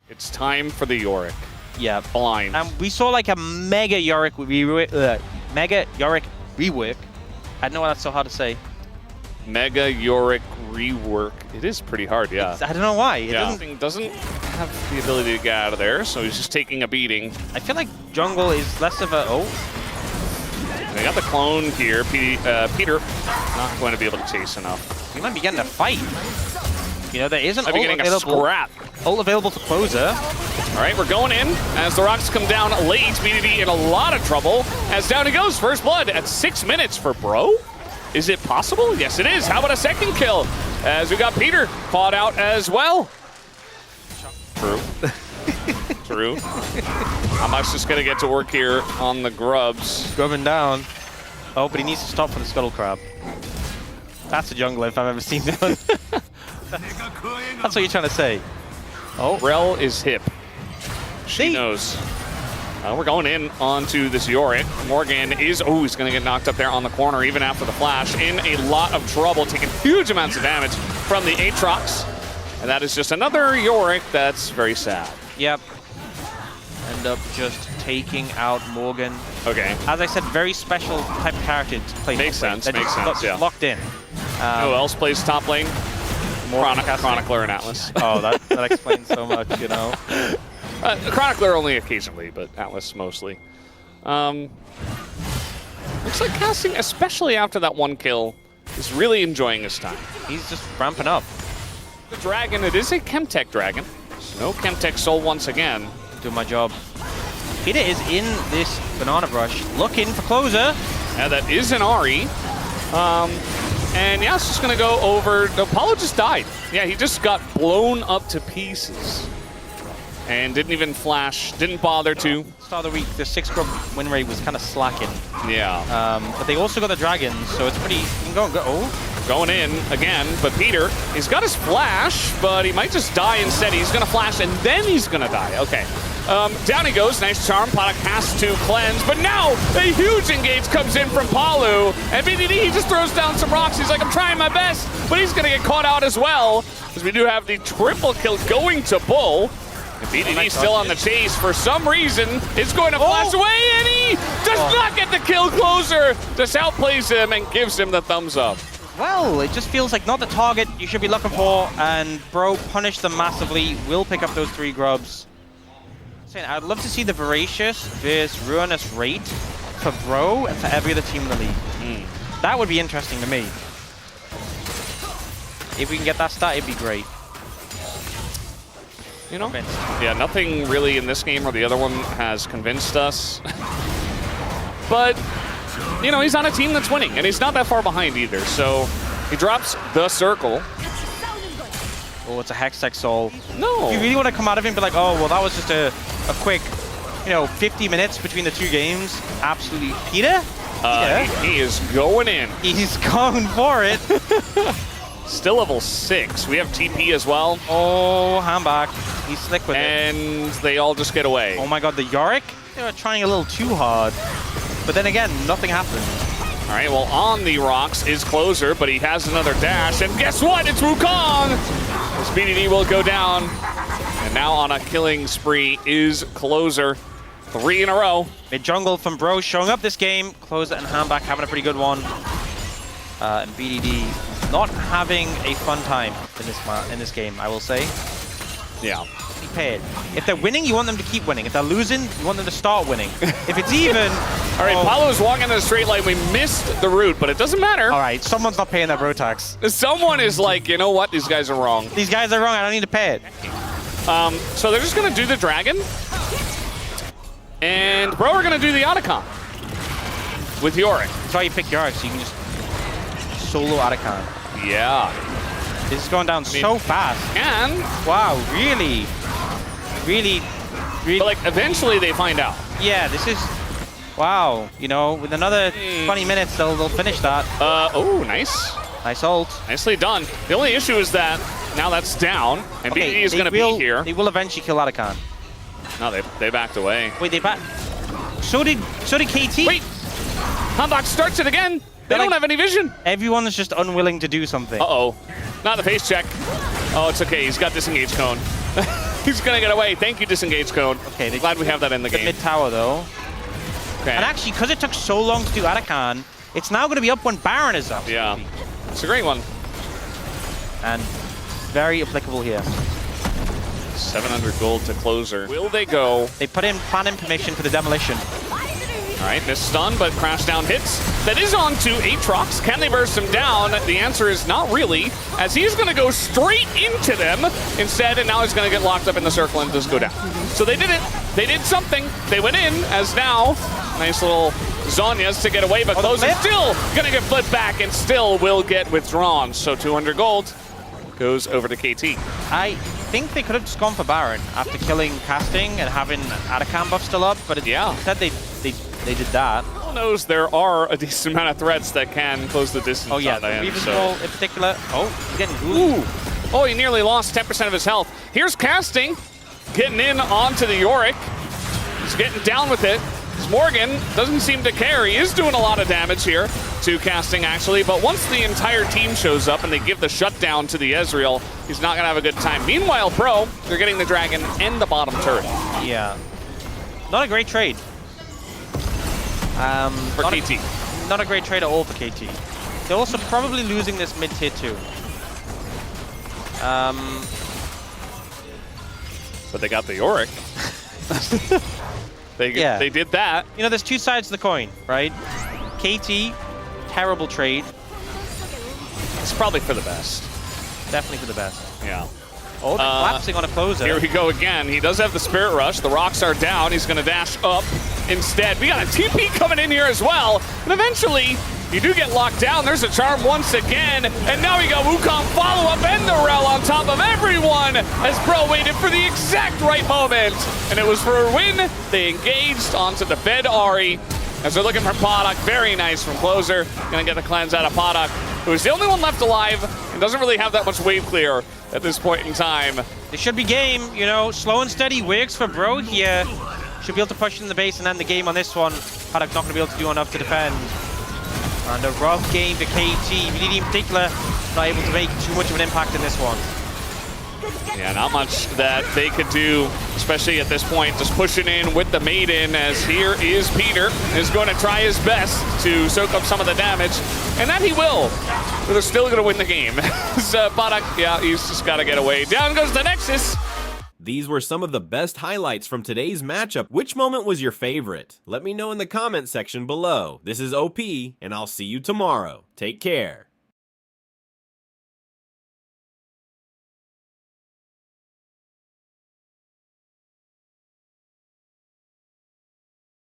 It's time for the Yorick. Yeah. Blind. And we saw like a mega Yorick rework. I don't know why that's so hard to say. Mega Yorick rework. It is pretty hard, yeah. I don't know why. It doesn't have the ability to get out of there, so he's just taking a beating. I feel like jungle is less of a... Oh. They got the clone here. Peter not going to be able to chase enough. He might be getting a fight. You know, there is an ult getting available. A scrap. Ult available to Closer. All right, we're going in as the Rocks come down late. BDD in a lot of trouble as down he goes. First blood at 6 minutes for Bro. Is it possible? Yes, it is. How about a second kill? As we got Peter caught out as well. True. True. I'm just going to get to work here on the grubs. Grubbing down. Oh, but he needs to stop for the Scuttle Crab. That's a jungle if I've ever seen one. That's what you're trying to say. Oh, Rel is hip. She knows. We're going in onto this Yorick. Morgan is, he's going to get knocked up there on the corner even after the flash. In a lot of trouble, taking huge amounts of damage from the Aatrox. And that is just another Yorick that's very sad. Yep. End up just taking out Morgan. Okay. As I said, very special type of character to play. Makes sense, yeah. Locked in. Who else plays top lane? Chronicler and Atlas. Oh, that explains so much, you know. Chronicler only occasionally, but Atlas mostly. Looks like casting, especially after that one kill, is really enjoying his time. He's just ramping up. The dragon, it is a Chemtech dragon. No Chemtech soul once again. Doing my job. Peter is in this banana brush, looking for Closer. Yeah, that is an Ahri. And yeah, it's just gonna go over. Apollo just died. Yeah, he just got blown up to pieces. And didn't even flash, didn't bother to. Start of the week, the 6 grub win rate was kind of slacking. Yeah. But they also got the dragons, so it's pretty. You can go. Oh. Going in again, but Peter, he's got his flash, but he might just die instead. He's gonna flash and then he's gonna die. Okay. Down he goes, nice charm. Product has to cleanse, but now a huge engage comes in from Palu, and BDD, he just throws down some rocks. He's like, I'm trying my best, but he's gonna get caught out as well, because we do have the triple kill going to Bull. And BDD still on the chase for some reason. It's going to flash away, and he does not get the kill. Closer just outplays him and gives him the thumbs up. Well, it just feels like not the target you should be looking for, and Bro punished them massively. Will pick up those 3 grubs. I'd love to see the Voracious versus Ruinous rate for Bro and for every other team in the league. That would be interesting to me. If we can get that stat, it'd be great. You know? Yeah, nothing really in this game or the other one has convinced us. But, you know, he's on a team that's winning, and he's not that far behind either. So he drops the circle. Oh, it's a Hextech Soul. No. You really want to come out of him and be like, oh, well, that was just a quick, 50 minutes between the 2 games. Absolutely. Peter? He is going in. He's going for it. Still level 6. We have TP as well. Oh, handback. He's slick with it. And they all just get away. Oh my god, the Yorick? They were trying a little too hard. But then again, nothing happened. All right, well, on the rocks is Closer, but he has another dash. And guess what? It's Wukong! This BDD will go down. And now on a killing spree is Closer. 3 in a row. Mid-jungle from Bro showing up this game. Closer and handback having a pretty good one. And BDD not having a fun time in this game, I will say. Yeah. Be paired. If they're winning, you want them to keep winning. If they're losing, you want them to start winning. If it's even... All right, Paolo's walking in a straight line. We missed the route, but it doesn't matter. All right, someone's not paying that bro tax. Someone is like, you know what? These guys are wrong. These guys are wrong. I don't need to pay it. So they're just going to do the dragon. And Bro are going to do the Otacon with Yorick. That's why you pick Yorick, so you can just solo Otacon. Yeah. This is going down so fast. And wow, really. But like eventually they find out. Yeah, this is wow. You know, with another 20 minutes, they'll finish that. Oh, nice. Nice ult. Nicely done. The only issue is that now that's down, and BDD is going to be here. They will eventually kill Otacon. No, they backed away. Wait, they backed. So did KT. Wait, Hanbok starts it again. They don't have any vision. Everyone is just unwilling to do something. Uh-oh. Not the face check. Oh, it's okay. He's got disengage cone. He's gonna get away. Thank you, disengage code. Okay, Glad we have that in the game. Mid tower though. Okay. And actually, because it took so long to do Arakan, it's now going to be up when Baron is up. Yeah, it's a great one. And very applicable here. 700 gold to closer. Will they go? They put in plan permission for the demolition. All right, missed stun, but crash down hits. That is on to Aatrox. Can they burst him down? The answer is not really, as he's going to go straight into them instead, and now he's going to get locked up in the circle and just go down. So they did it. They did something. They went in, as now, nice little Zhonya's to get away, but closer still going to get flipped back and still will get withdrawn. So 200 gold goes over to KT. I think they could have just gone for Baron after killing casting and having Arakan buff still up, but instead they did that. Who knows, there are a decent amount of threats that can close the distance. Oh yeah, on him, Reaver's so. Ball in particular. Oh, he's getting ooh. Oh, he nearly lost 10% of his health. Here's casting, getting in onto the Yorick. He's getting down with it. Morgan doesn't seem to care. He is doing a lot of damage here to casting, actually, but once the entire team shows up and they give the shutdown to the Ezreal, he's not going to have a good time. Meanwhile, Pro, they're getting the Dragon and the bottom turret. Yeah. Not a great trade. For KT. Not a great trade at all for KT. They're also probably losing this mid tier too. But they got the Yorick. They did that. You know, there's two sides to the coin, right? KT, terrible trade. It's probably for the best. Definitely for the best. Yeah. Oh, they're collapsing on a closer. Here we go again. He does have the Spirit Rush. The rocks are down. He's going to dash up instead. We got a TP coming in here as well. And eventually, you do get locked down. There's a charm once again. And now we got Wukong follow-up and the Rel on top of everyone as Bro waited for the exact right moment. And it was for a win. They engaged onto the Fed Ahri as they're looking for Podok. Very nice from closer. Going to get the cleanse out of Podok, who is the only one left alive and doesn't really have that much wave clear at this point in time. It should be game, you know, slow and steady works for Bro here. Should be able to push in the base and end the game on this one. Podok's not going to be able to do enough to defend. And a rough game for KT. VDD in particular, not able to make too much of an impact in this one. Yeah, not much that they could do, especially at this point, just pushing in with the Maiden, as here is Peter, is going to try his best to soak up some of the damage, and that he will. But they're still going to win the game. So Podok, yeah, he's just got to get away. Down goes the Nexus. These were some of the best highlights from today's matchup. Which moment was your favorite? Let me know in the comment section below. This is OP, and I'll see you tomorrow. Take care.